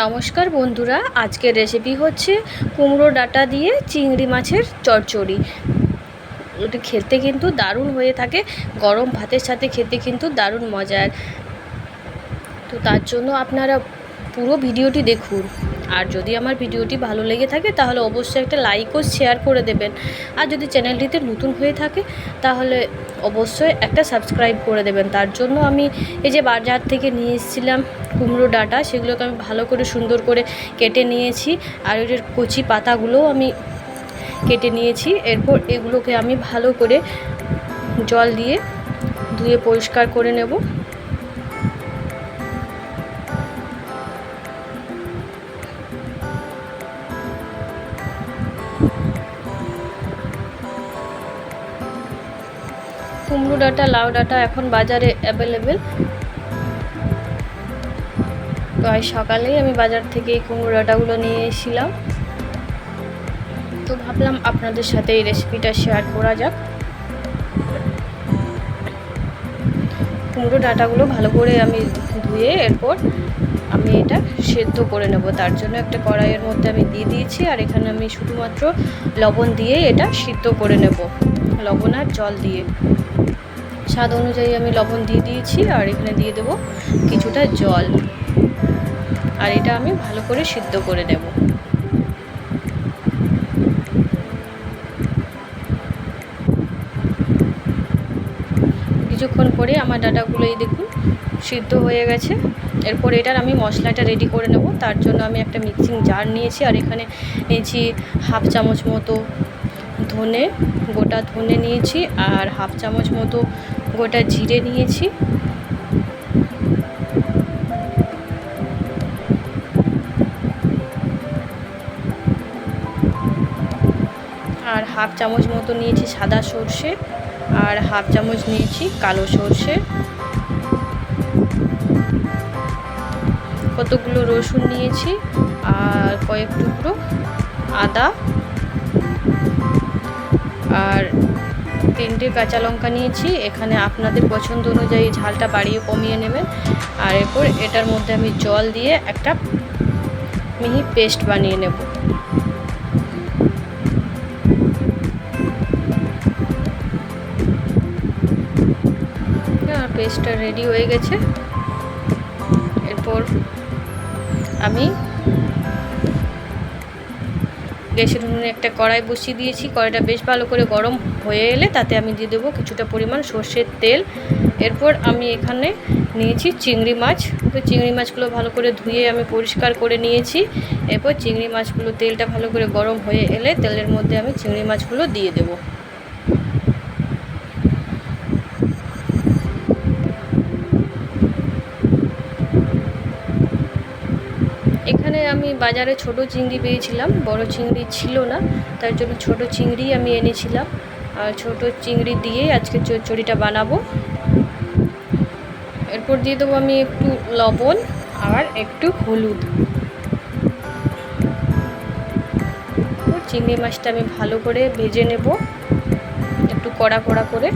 নমস্কার বন্ধুরা, আজকের রেসিপি হচ্ছে কুমড়ো ডাঁটা দিয়ে চিংড়ি মাছের চচ্চড়ি। ওটা খেতে কিন্তু দারুণ হয়ে থাকে, গরম ভাতের সাথে খেতে কিন্তু দারুণ মজার। তো তার জন্য আপনারা পুরো ভিডিওটি দেখুন। আর যদি আমার ভিডিওটি ভালো লেগে থাকে তাহলে অবশ্যই একটা লাইক ও শেয়ার করে দেবেন। আর যদি চ্যানেলটিতে নতুন হয়ে থাকে তাহলে অবশ্যই একটা সাবস্ক্রাইব করে দেবেন। তার জন্য আমি এই যে বাজার থেকে নিয়ে এসেছিলাম কুমড়ো ডাঁটা, সেগুলোকে আমি ভালো করে সুন্দর করে কেটে নিয়েছি। আর ওই যে কচি পাতাগুলোও আমি কেটে নিয়েছি। এরপর এগুলোকে আমি ভালো করে জল দিয়ে ধুয়ে পরিষ্কার করে নেব। কুমড়ো ডাঁটা, লাউ ডাঁটা এখন বাজারে অ্যাভেলেবেল। তো আজ সকালেই আমি বাজার থেকে এই কুমড়ো ডাঁটাগুলো নিয়ে এসেছিলাম। তো ভাবলাম আপনাদের সাথে এই রেসিপিটা শেয়ার করা যাক। কুমড়ো ডাঁটাগুলো ভালো করে আমি ধুয়ে এরপর আমি এটা সেদ্ধ করে নেব। তার জন্য একটা কড়াইয়ের মধ্যে আমি দিয়ে দিয়েছি, আর এখানে আমি শুধুমাত্র লবণ দিয়ে এটা সিদ্ধ করে নেব, লবণ আর জল দিয়ে। স্বাদ অনুযায়ী আমি লবণ দিয়ে দিয়েছি, আর এখানে দিয়ে দেব কিছুটা জল, আর এটা আমি ভালো করে সিদ্ধ করে নেব। কিছুক্ষণ পরে আমার ডাঁটাগুলো এই দেখুন সিদ্ধ হয়ে গেছে। এরপর এটার আমি মশলাটা রেডি করে নেব। তার জন্য আমি একটা মিক্সিং জার নিয়েছি, আর এখানে নিয়েছি হাফ চামচ মতো ধনে, গোটা ধনে নিয়েছি, আর হাফ চামচ মতো গোটা জিরে নিয়েছি, আর হাফ চামচ মতো নিয়েছি সাদা সর্ষে, আর হাফ চামচ নিয়েছি কালো সর্ষে, কতগুলো রসুন নিয়েছি, আর কয়েক টুকরো আদা, আর 3টে কাঁচা লঙ্কা নিয়েছি। এখানে আপনাদের পছন্দ অনুযায়ী ঝালটা বাড়িয়ে কমিয়ে নেবেন। আর এরপর এটার মধ্যে আমি জল দিয়ে একটা মিহি পেস্ট বানিয়ে নেব। পেস্টটা রেডি হয়ে গেছে। এরপর আমি গ্যাসের উনুনে একটা কড়াই বসিয়ে দিয়েছি। কড়াইটা বেশ ভালো করে গরম হয়ে এলে তাতে আমি দিয়ে দেবো কিছুটা পরিমাণ সর্ষের তেল। এরপর আমি এখানে নিয়েছি চিংড়ি মাছ। তো চিংড়ি মাছগুলো ভালো করে ধুয়ে আমি পরিষ্কার করে নিয়েছি। এরপর চিংড়ি মাছগুলো, তেলটা ভালো করে গরম হয়ে এলে তেলের মধ্যে আমি চিংড়ি মাছগুলো দিয়ে দেবো। এখানে আমি বাজারে ছোট চিংড়ি পেয়েছিলাম, বড় চিংড়ি ছিল না, তার জন্য ছোট চিংড়ি আমি এনেছিলাম। আর ছোট চিংড়ি দিয়েই আজকে চচ্চড়িটা বানাবো। এরপর দিয়ে দেবো আমি একটু লবণ আর একটু হলুদ। চিংড়ি মাছটা আমি ভালো করে ভেজে নেব, একটু কড়া কড়া করে।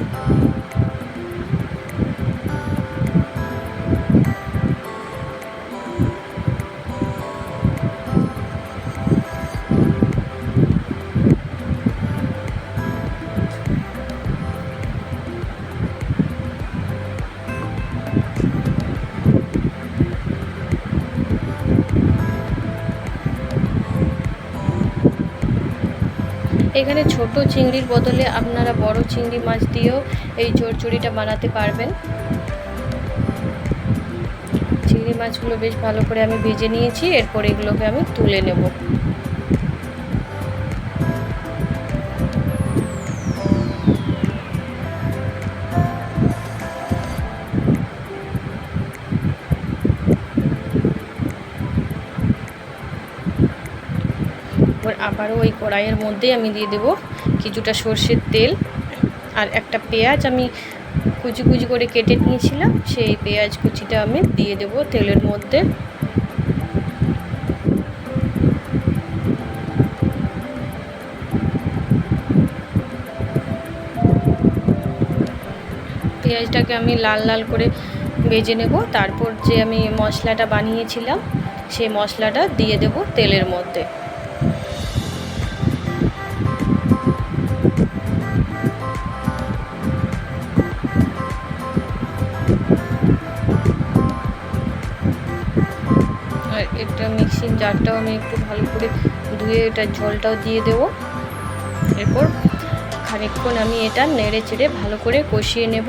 এখানে ছোট চিংড়ির বদলে আপনারা বড় চিংড়ি মাছ দিয়েও এই চচ্চড়িটা বানাতে পারবেন। চিংড়ি মাছগুলো বেশ ভালো করে আমি ভেজে নিয়েছি। এরপর এগুলোকে আমি তুলে নেব। আবারও ওই কড়াইয়ের মধ্যে আমি দিয়ে দেব কিছুটা সর্ষের তেল, আর একটা পেঁয়াজ আমি কুচি কুচি করে কেটে নিয়েছিলাম, সেই পেঁয়াজ কুচিটা আমি দিয়ে দেব তেলের মধ্যে। পেঁয়াজটাকে আমি লাল লাল করে ভেজে নেব। তারপর যে আমি মশলাটা বানিয়েছিলাম সেই মশলাটা দিয়ে দেব তেলের মধ্যে। আর এটা মিক্সিং জারটাও আমি একটু ভালো করে ধুয়ে এটা জলটাও দিয়ে দেবো। এরপর খানিকক্ষণ আমি এটা নেড়ে চেড়ে ভালো করে কষিয়ে নেব।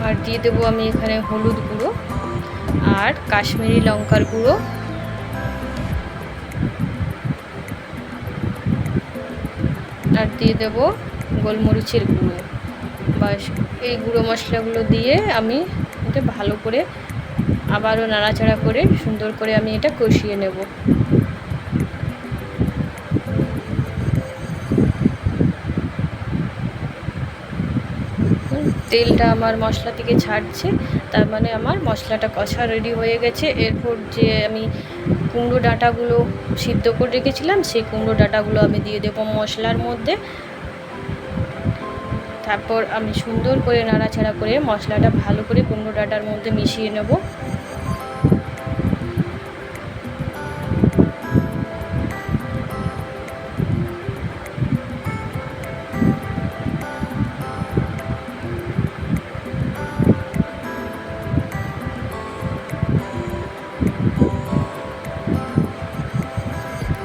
আর দিয়ে দেবো আমি এখানে হলুদ গুঁড়ো আর কাশ্মীরি লঙ্কার গুঁড়ো, আর দিয়ে দেবো গোলমরিচের গুঁড়ো। বাস, এই গুঁড়ো মশলাগুলো দিয়ে আমি এটা ভালো করে আবারও নাড়াচাড়া করে সুন্দর করে আমি এটা কষিয়ে নেব। তেলটা আমার মশলা থেকে ছাড়ছে, তার মানে আমার মশলাটা কষা রেডি হয়ে গেছে। এরপর যে আমি কুমড়ো ডাঁটাগুলো সিদ্ধ করে রেখেছিলাম সেই কুমড়ো ডাঁটাগুলো আমি দিয়ে দেবো মশলার মধ্যে। তারপর আমি সুন্দর করে নাড়াচাড়া করে মশলাটা ভালো করে কুমড়ো ডাঁটার মধ্যে মিশিয়ে নেব।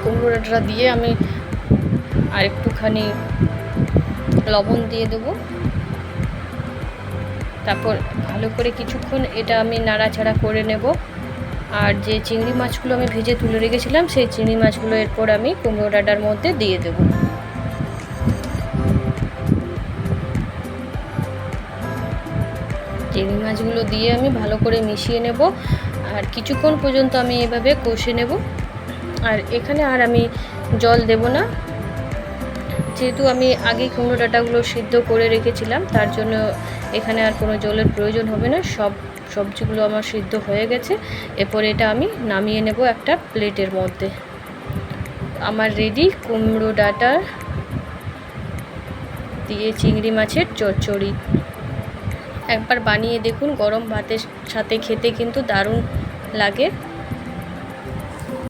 কুমড়ো ডাঁটা দিয়ে আমি আর একটুখানি লবণ দিয়ে দেবো। তারপর ভালো করে কিছুক্ষণ এটা আমি নাড়াচাড়া করে নেব। আর যে চিংড়ি মাছগুলো আমি ভেজে তুলে রেখেছিলাম সেই চিংড়ি মাছগুলো এরপর আমি কুমড়ো ডাঁটার মধ্যে দিয়ে দেব। চিংড়ি মাছগুলো দিয়ে আমি ভালো করে মিশিয়ে নেব আর কিছুক্ষণ পর্যন্ত আমি এভাবে কষে নেব। আর এখানে আর আমি জল দেব না, যেহেতু আমি আগে কুমড়ো ডাঁটাগুলো সিদ্ধ করে রেখেছিলাম তার জন্য এখানে আর কোনো জলের প্রয়োজন হবে না। সব সবজিগুলো আমার সিদ্ধ হয়ে গেছে। এরপর এটা আমি নামিয়ে নেব একটা প্লেটের মধ্যে। আমার রেডি কুমড়ো ডাঁটা দিয়ে চিংড়ি মাছের চচ্চড়ি। একবার বানিয়ে দেখুন, গরম ভাতের সাথে খেতে কিন্তু দারুণ লাগে।